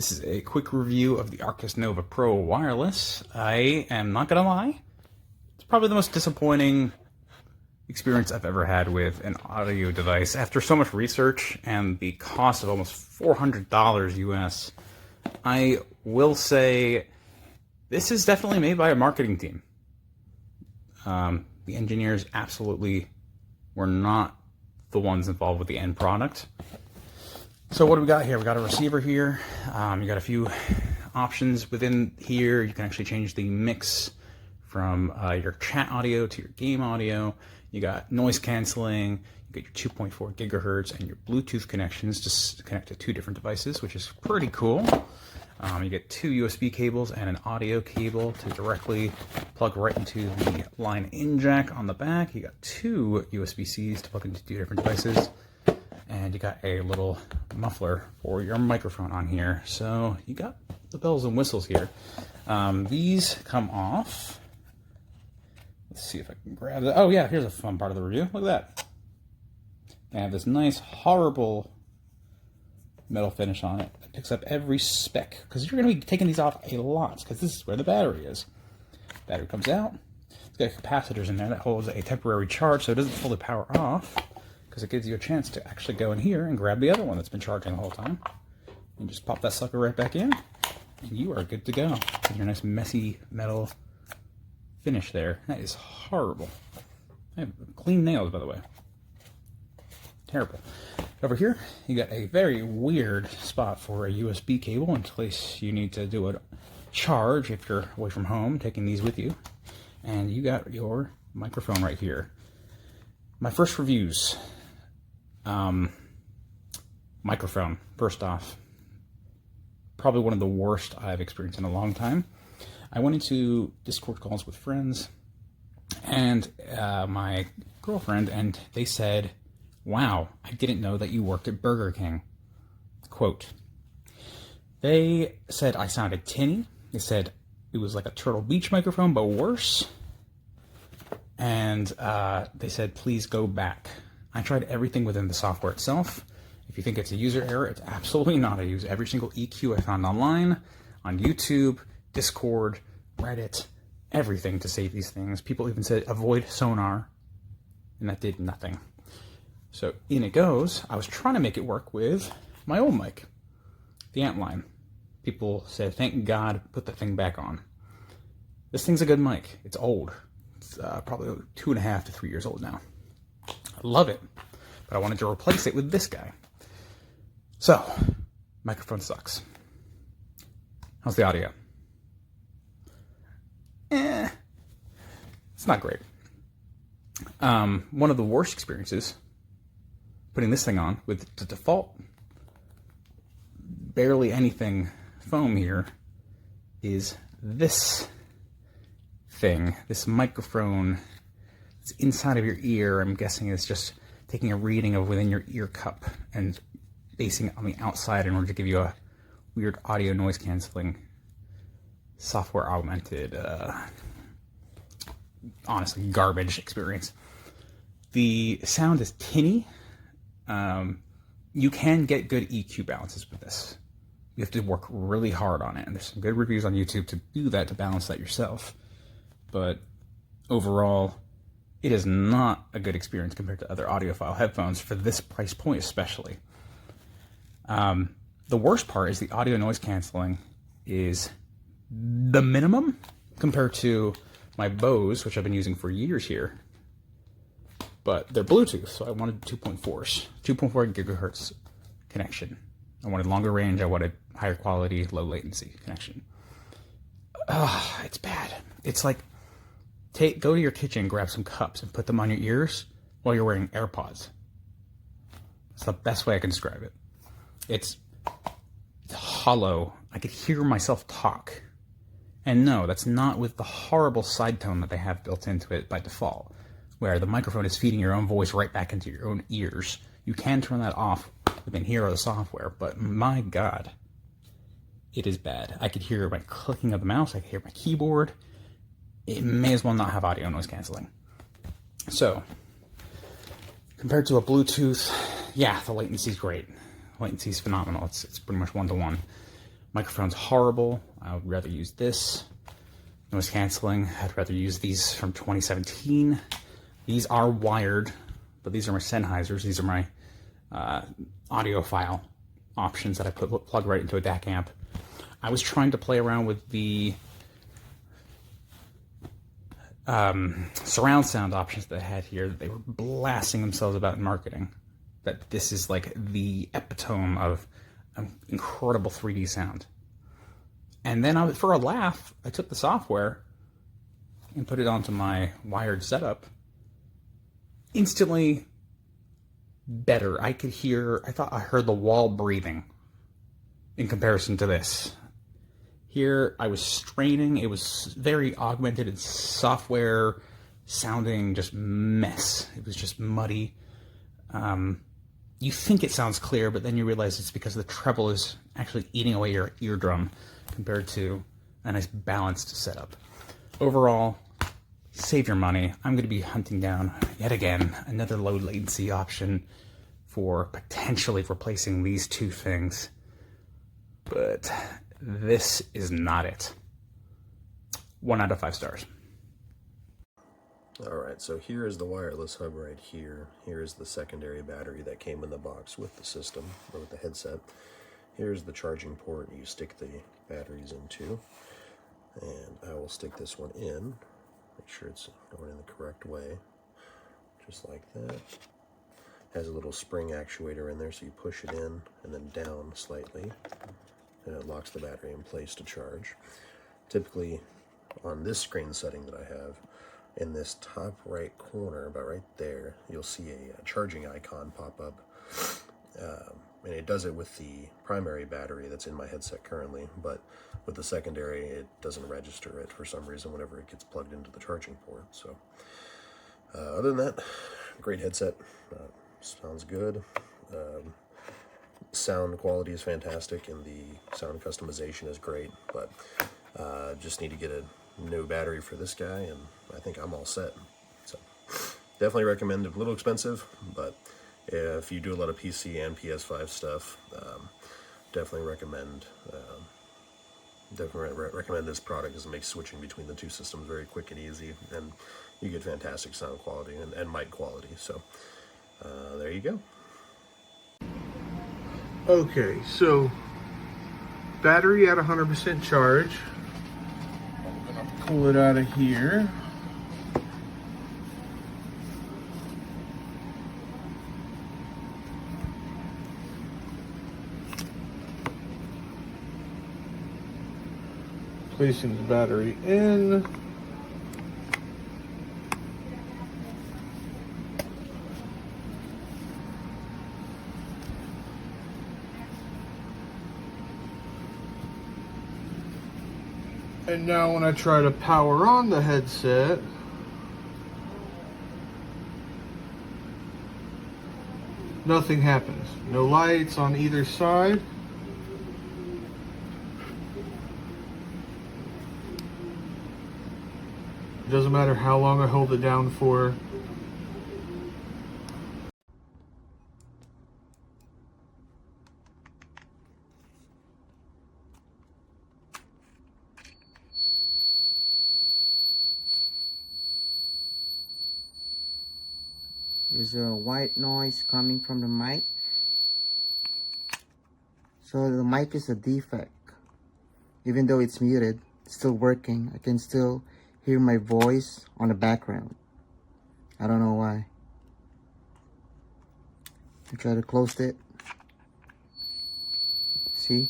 This is a quick review of the Arctis Nova Pro Wireless. I am not gonna lie, it's probably the most disappointing experience I've ever had with an audio device. After so much research and the cost of almost $400 US, I will say this is definitely made by a marketing team. The engineers absolutely were not the ones involved with the end product. So what do we got here? We got a receiver here. You got a few options within here. You can actually change the mix from your chat audio to your game audio. You got noise canceling. You got your 2.4 gigahertz and your Bluetooth connections to connect to two different devices, which is pretty cool. You get two USB cables and an audio cable to directly plug right into the line in jack on the back. You got two USB-Cs to plug into two different devices. And you got a little muffler for your microphone on here. So you got the bells and whistles here. These come off. Let's see if I can grab that. Oh yeah, here's a fun part of the review. Look at that. They have this nice, horrible metal finish on it. It picks up every speck, because you're going to be taking these off a lot, because this is where the battery is. Battery comes out. It's got capacitors in there that holds a temporary charge, so it doesn't fully power off, because it gives you a chance to actually go in here and grab the other one that's been charging the whole time. And just pop that sucker right back in, and you are good to go. With your nice messy metal finish there. That is horrible. I have clean nails, by the way. Terrible. Over here, you got a very weird spot for a USB cable in case you need to do a charge if you're away from home, taking these with you. And you got your microphone right here. My first reviews. Microphone, first off. Probably one of the worst I've experienced in a long time. I went into Discord calls with friends and my girlfriend, and they said, "Wow, I didn't know that you worked at Burger King." Quote. They said I sounded tinny. They said it was like a Turtle Beach microphone, but worse. And they said, please go back. I tried everything within the software itself. If you think it's a user error, it's absolutely not. I use every single EQ I found online, on YouTube, Discord, Reddit, everything to save these things. People even said avoid sonar, and that did nothing. So in it goes. I was trying to make it work with my old mic, the Antline. People said, thank God, put the thing back on. This thing's a good mic. It's old. It's probably 2.5 to 3 years old now. I love it, but I wanted to replace it with this guy. So, microphone sucks. How's the audio? It's not great. One of the worst experiences, putting this thing on with the default barely anything foam here, is this thing, this microphone. It's inside of your ear. I'm guessing it's just taking a reading of within your ear cup and basing it on the outside in order to give you a weird audio noise canceling software augmented, honestly, garbage experience. The sound is tinny. You can get good EQ balances with this. You have to work really hard on it, and there's some good reviews on YouTube to do that, to balance that yourself. But overall, it is not a good experience compared to other audiophile headphones for this price point especially. The worst part is the audio noise canceling is the minimum compared to my Bose, which I've been using for years here. But they're Bluetooth, so I wanted 2.4s, 2.4 gigahertz connection. I wanted longer range, I wanted higher quality, low latency connection. It's bad. It's like, go to your kitchen, grab some cups, and put them on your ears while you're wearing AirPods. It's the best way I can describe it. It's hollow. I could hear myself talk. And no, that's not with the horrible side tone that they have built into it by default, where the microphone is feeding your own voice right back into your own ears. You can turn that off within here or the software, but my God, it is bad. I could hear my clicking of the mouse. I could hear my keyboard. It may as well not have audio noise canceling. So, compared to a Bluetooth, yeah, the latency is great. Latency is phenomenal. It's pretty much 1-to-1. Microphone's horrible. I would rather use this. Noise canceling, I'd rather use these from 2017. These are wired, but these are my Sennheisers. These are my audiophile options that I plug right into a DAC amp. I was trying to play around with the surround sound options that I had here. They were blasting themselves about in marketing. That this is like the epitome of an incredible 3D sound. And then for a laugh, I took the software and put it onto my wired setup. Instantly better. I thought I heard the wall breathing in comparison to this. Here, I was straining. It was very augmented and software sounding just mess. It was just muddy. You think it sounds clear, but then you realize it's because the treble is actually eating away your eardrum compared to a nice balanced setup. Overall, save your money. I'm going to be hunting down, yet again, another low latency option for potentially replacing these two things. But this is not it. 1 out of 5 stars. Alright, so here is the wireless hub right here. Here is the secondary battery that came in the box with the system, or with the headset. Here's the charging port you stick the batteries into. And I will stick this one in. Make sure it's going in the correct way. Just like that. Has a little spring actuator in there, so you push it in and then down slightly. And it locks the battery in place to charge. Typically, on this screen setting that I have, in this top right corner, about right there, you'll see a charging icon pop up. And it does it with the primary battery that's in my headset currently, but with the secondary, it doesn't register it for some reason whenever it gets plugged into the charging port. So, other than that, great headset. Sounds good. Sound quality is fantastic, and the sound customization is great, but just need to get a new battery for this guy, and I think I'm all set. So, definitely recommend it. A little expensive, but if you do a lot of PC and PS5 stuff, definitely recommend this product, because it makes switching between the two systems very quick and easy, and you get fantastic sound quality and mic quality. So there you go. Okay, so battery at 100% charge. I'm gonna pull it out of here. Placing the battery in. And now when I try to power on the headset, nothing happens. No lights on either side. It doesn't matter how long I hold it down for. There's a white noise coming from the mic. So the mic is a defect. Even though it's muted, it's still working. I can still hear my voice on the background. I don't know why. I try to close it. See?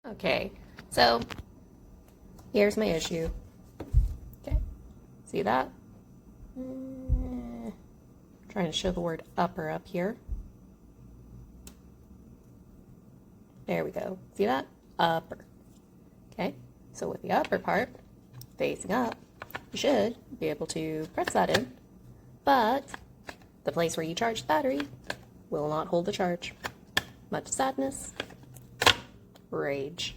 Okay, so here's my issue. See that? Trying to show the word upper up here. There we go. See that? Upper. Okay, so with the upper part facing up, you should be able to press that in, but the place where you charge the battery will not hold the charge. Much sadness. Rage.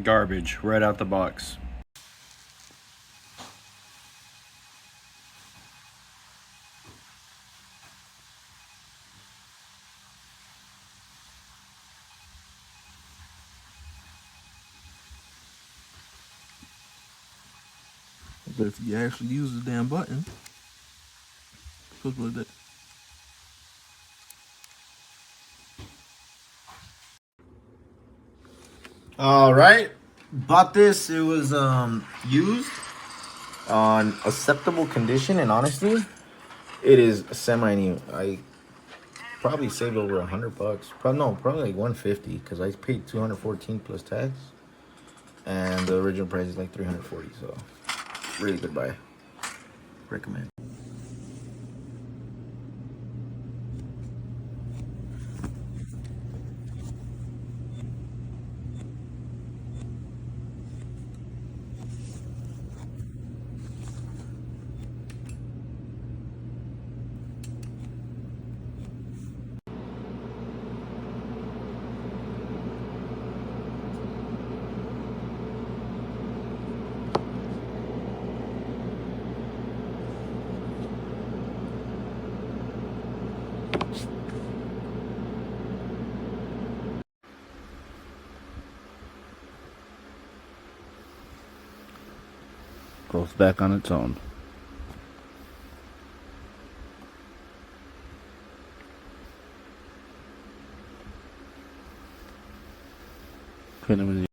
Garbage right out the box. But if you actually use the damn button, supposed to be like that. All right, bought this. It was used on acceptable condition, and honestly, it is semi-new. I probably saved over $100. Probably like 150 because I paid 214 plus tax, and the original price is like 340. So, really good buy. Recommend. Goes back on its own. Put them in the